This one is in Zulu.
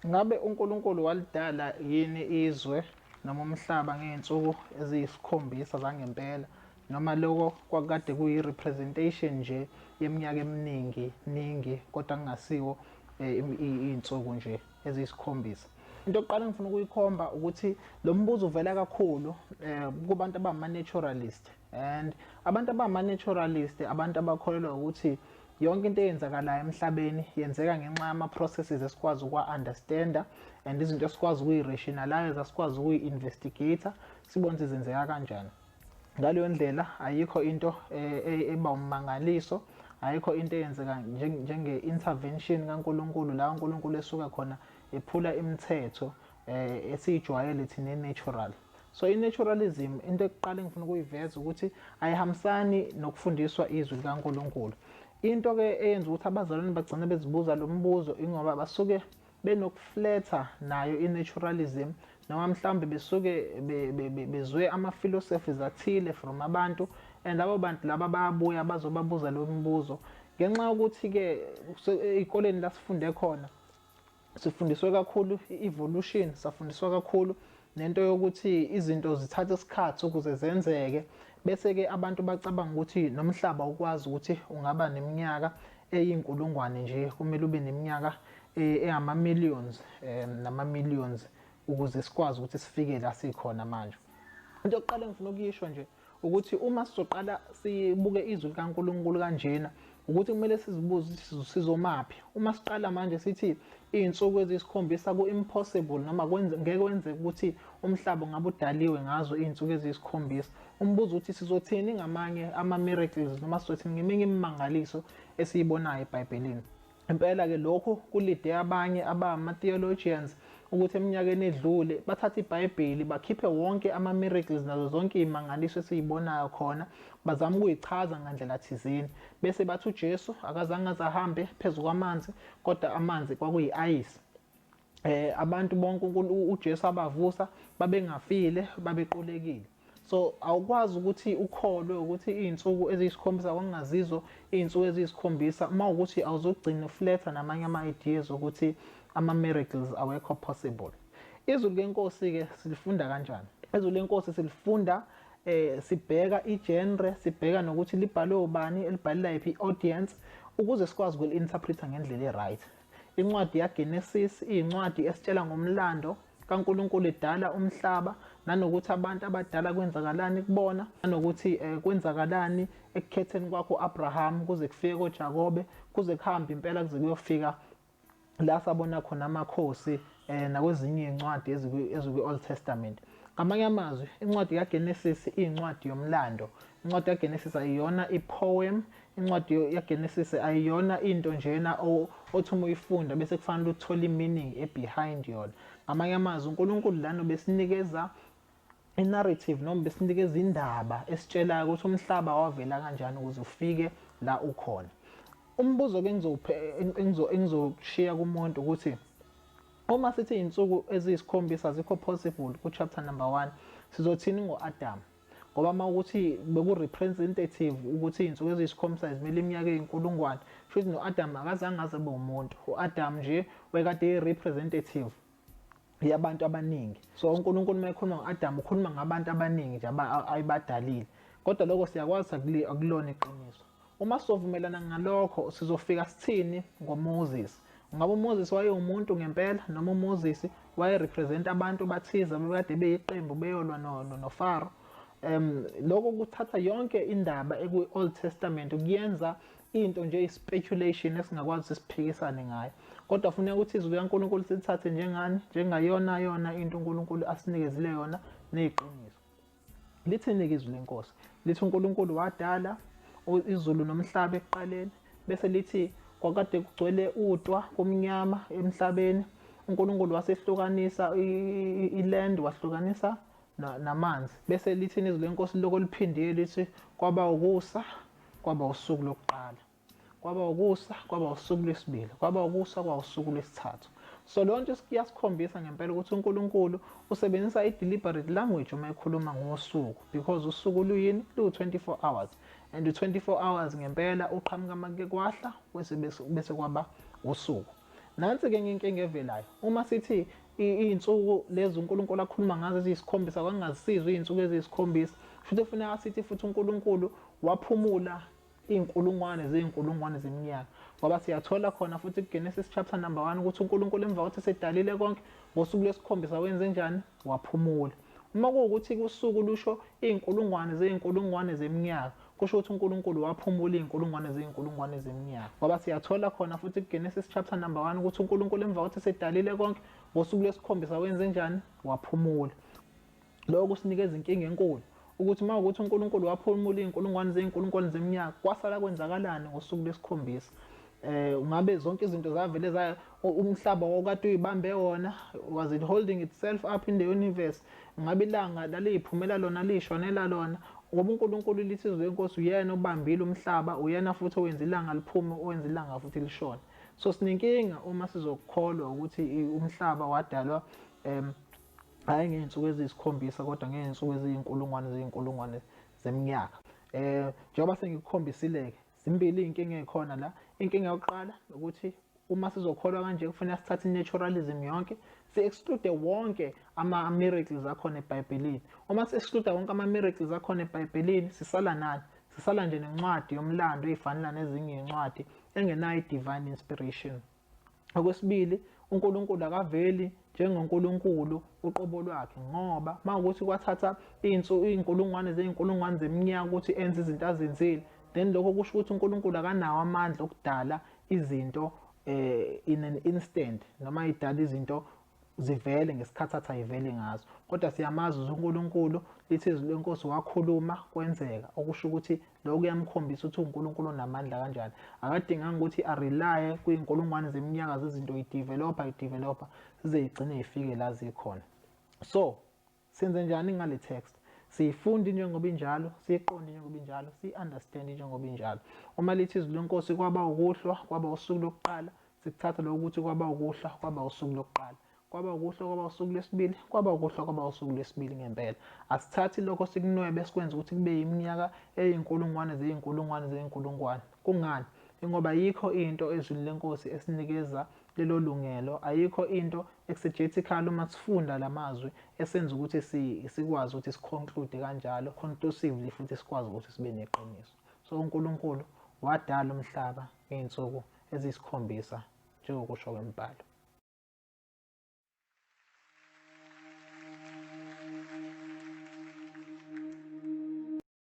Ngabe uNkulunkulu walidala yini izwe noma umhlaba ngey'nsuku eziyisikhombisa zangempela, noma loko kwakade kuyi-representation nje yeminyaka eminingi kodwa kungasiwo iy'nsuku nje eziyisikhombisa? Into yokuqala engifuna ukuyikhomba ukuthi lo mbuzo uvela kakhulu kubantu abama-naturalist, and abantu abama-naturalist abantu abakholelwa ukuthi yonke into eyenzakalayo emhlabeni yenzeka ngenxa yama-processes esikwazi ukuwa-understanda, and izinto esikwazi ukuyi-rationalize, asikwazi ukuyi-investigate sibone ukuthi zenzeka kanjani. Ngaleyo ndlela ayikho into eba umangaliso, ayikho into eyenzeka njenge-intervention kaNkulunkulu la uNkulunkulu esuka khona ephula imithetho esiyijwayele thina e-natural. So i-naturalism, into yokuqala engifuna ukuyiveza ukuthi ayihambisani nokufundiswa izwi likaNkulunkulu. Into-ke eyenza ukuthi abazalwane bagcine bezibuza lo mbuzo ingoba basuke benokufletha nayo i-naturalism, noma mhlawumbe besuke bezwe ama-philosophies athile from abantu, and labo bantu laba bayabuya bazobabuza lo mbuzo ngenxa yokuthi-ke ey'koleni la sifunde khona sifundiswe kakhulu i-evolution, safundiswa kakhulu nento yokuthi izinto zithatha isikhathi ukuze zenzeke, bese-ke abantu bacabanga ukuthi nomhlaba ukwazi ukuthi ungaba neminyaka eyinkulungwane nje, kumele ube neminyaka eyama-millions nama-millions ukuze sikwazi ukuthi sifike la sikhona manje. Into yokuqala engifuna ukuyisho nje ukuthi uma sizoqala sibuke izwi likaNkulunkulu kanjena, ukuthi kumele sizibuze ukuthi sizomaphi. Uma siqala manje sithi iy'nsuku eziyisikhombisa ku-impossible noma ngeke kwenzeka ukuthi umhlaba ungabe udaliwe ngazo iy'nsuku eziyisikhombisa, umbuzo ukuthi sizothini ngamanye ama-miracles noma sizothini ngeminye imimangaliso esiyibonayo eBhayibhelini. Impela-ke lokhu kulide abanye abama-theologians ukuthi eminyakeni edlule bathathe iBhayibheli bakhiphe wonke ama-miracles nazo zonke iy'mangaliso esiyibonayo khona, bazama ukuyichaza ngandlela thizeni, bese bathi uJesu akazange aze ahambe phezu kwamanzi kodwa amanzi kwakuyi-ayisi. Abantu bonke uJesu abavusa babengafile, babequlekile. So awukwazi ukuthi ukholwe ukuthi iy'nsuku eziyisikhombisa kwakungazizo iy'nsuku eziyisikhombisa uma ukuthi awuzogcina ufletha namanye ama-ideas ukuthi ama-miracles awekho possible. Izwi lenkosi-ke silifunda kanjani? Izwi lenkosi silifunda sibheka i-genre, sibheka nokuthi libhalwe ubani, elibhalela yiphi i-audience ukuze sikwazi ukuli-interpret-a ngendlela e-right. Incwadi yaGenesis iyincwadi esitshela ngomlando kaNkulunkulu edala umhlaba, nanokuthi abantu abadala kwenzakalani kubona, nanokuthi kwenzakalani ekukhetheni kwakho u-Abraham kuze kufike koJakobe, kuze kuhambe impela kuze kuyofika la sabona khona amakhosi nakwezinye iy'ncwadi ezikwi-Old Testament. Ngamanye amazwi, incwadi kaGenesis iyincwadi yomlando. Incwadi kaGenesis ayiyona i-poem, incwadi yaGenesis ayiyona into njena othi uma uyifunda bese kufanele uthole i-meaning e-behind yona. Ngamanye amazwi, uNkulunkulu lana besinikeza i-narrative noma besinikeza indaba esitshelayo ukuthi umhlaba wavela kanjani ukuze ufike la ukhona. Umbuzo-ke engizoshiya kumuntu ukuthi uma sithi iy'nsuku eziyisikhombisa azikho possible ku-chapter number 1, sizothini ngo-Adam? Ngoba uma ukuthi beku-representative ukuthi iy'nsuku eziyisikhombisa zimele iminyaka eyinkulungwane, shuthi no-Adam akazange aze abe umuntu. U-Adam nje wayekade eyi-representative yabantu abaningi. So uNkulunkulu uma ekhuluma ngo-Adam ukhuluma ngabantu abaningi nje ayibadalile, kodwa lokho siyakwazi akulona iqiniso. Uma sizovumelana ngalokho sizofika sithini ngoMoses? Ngabe uMoses wayewumuntu ngempela noma uMoses wayerepresent abantu bathize abekade beyiqembu beyolwa noFaro? Lokho kuthatha yonke indaba eku-Old Testament ukuyenza into nje i-speculation esingakwazi siphikisane ngayo. Kodwa kufuneka ukuthi izwi likaNkulunkulu silithathe njengani? Njengayona into uNkulunkulu asinikezile yona neyiqiniso. Lithini-ke izwi lenkosi? Lithi uNkulunkulu wadala izulu nomhlaba ekuqaleni, bese lithi kwakade kugcwele utwa kumnyama emhlabeni, uNkulunkulu wasehlukanisa iland, wahlukanisa namanzi. Bese lithini izwi lenkosi lokho liphindile lithi kwaba ukusa, kwaba usuku lokuqala, kwaba ukusa, kwaba usuku lwesibili, kwaba ukusa, kwaba usuku lwesithathu. So lonke kuyasikhombisa ngempela ukuthi uNkulunkulu usebenzisa i-deliberate language uma ekhuluma ngosuku, because usuku luyini? Lu-24 hours, and u-24 hours ngempela uqhamuka make kwahla bese kwaba usuku. Nansi-ke inkinga evelayo uma sithi iy'nsuku lezi uNkulunkulu akhuluma ngazo eziyisikhombisa kwakungazisizwe iy'nsuku eziyisikhombisa, futhi kufuneka sithi futhi uNkulunkulu waphumula iy'nkulungwane zey'nkulungwane zeminyaka, ngoba siyathola khona futhi kuGenesis chapter number 1 ukuthi uNkulunkulu emva kokuthi esedalile konke ngosuku lwesikhombisa wenze njani? Waphumula. Uma kuwukuthi usuku lusho iy'nkulungwane zey'nkulungwane zeminyaka, kusho ukuthi uNkulunkulu waphumula iy'nkulungwane zey'nkulungwane zeminyaka, ngoba siyathola khona futhi kuGenesis chapter number 1 ukuthi uNkulunkulu emva kokuthi esedalile konke ngosuku lwesikhombisa wenze njani? Waphumula. Lokho kusinikeza inkinga enkulu ukuthi uma ukuthi uNkulunkulu waphumula iy'nkulungwane zey'nkulungwane zeminyaka, kwasala kwenzakalani ngosuku lwesikhombisa? Ngabe zonke izinto zavele umhlaba wawukade uyibambe wona, was it holding itself up in the universe? Ngabe ilanga laliyiphumela lona lishonela lona? Ngoba uNkulunkulu lithi izwi lenkosi uyena obambile umhlaba, uyena futhi owenza ilanga liphume, owenza ilanga futhi lishone. So sinenkinga uma sizokholwa ukuthi umhlaba wadalwa hhayi ngey'nsuku eziyisikhombisa kodwa ngey'nsuku zey'nkulungwane zeminyaka. Njengoba sengikukhombisile-ke, zimbili iy'nkinga ey'khona la. Inkinga yokuqala ukuthi uma sizokholwa kanje kufanele sithathe i-naturalism yonke, si-exclude wonke ama-miracles akhona eBhayibhelini. Uma si-exclude wonke ama-miracles akhona eBhayibhelini, sisala nani? Sisala nje nencwadi yomlando ey'fanela nezinye iy'ncwadi engenayo i-divine inspiration. Okwesibili, uNkulunkulu akaveli njengoNkulunkulu uqobo lwakhe, ngoba uma ukuthi kwathatha iy'nkulungwane zey'nkulungwane zeminyaka ukuthi enze izinto azenzile, then lokho kusho ukuthi uNkulunkulu akanawo amandla okudala izinto in an instant, noma idala izinto zivele ngesikhathi athi ayivele ngazo. Kodwa siyamazi uNkulunkulu, lithi izwi lenkosi wakhuluma kwenzeka, okusho ukuthi lokho kuyamkhombisa ukuthi uNkulunkulu unamandla kanjani. Akadinganga ukuthi arelaye kwiy'nkulungwane zeminyaka zezinto yidevelopha zize yigcine yifike la zikhona. So senze njani ngale text? Siyifunde njengoba injalo, siyiqonde njengoba injalo, siyi-understande njengoba injalo. Uma lithi izwi lenkosi kwaba ukuhlwa, kwaba usuku lokuqala, sikuthatha lokho ukuthi kwaba ukuhlwa, kwaba usuku lokuqala. Kwaba ukuhlwa, kwaba usuku lwesibili, kwaba ukuhlwa, kwaba usuku lwesibili ngempela. Asithathi lokho sikunwebe sikwenza ukuthi kube yiminyaka ey'nkulungwane zey'nkulungwane. Kungani? Ingoba ayikho into ezwini lenkosi esinikeza lelo lungelo, ayikho into exegetical uma sifunda la mazwi esenza ukuthi sikwazi ukuthi siconclude kanjalo, conclusively futhi sikwazi ukuthi sibe neqiniso. So uNkulunkulu wadala umhlaba ngey'nsuku eziyisikhombisa njengokusho kwemibhalo.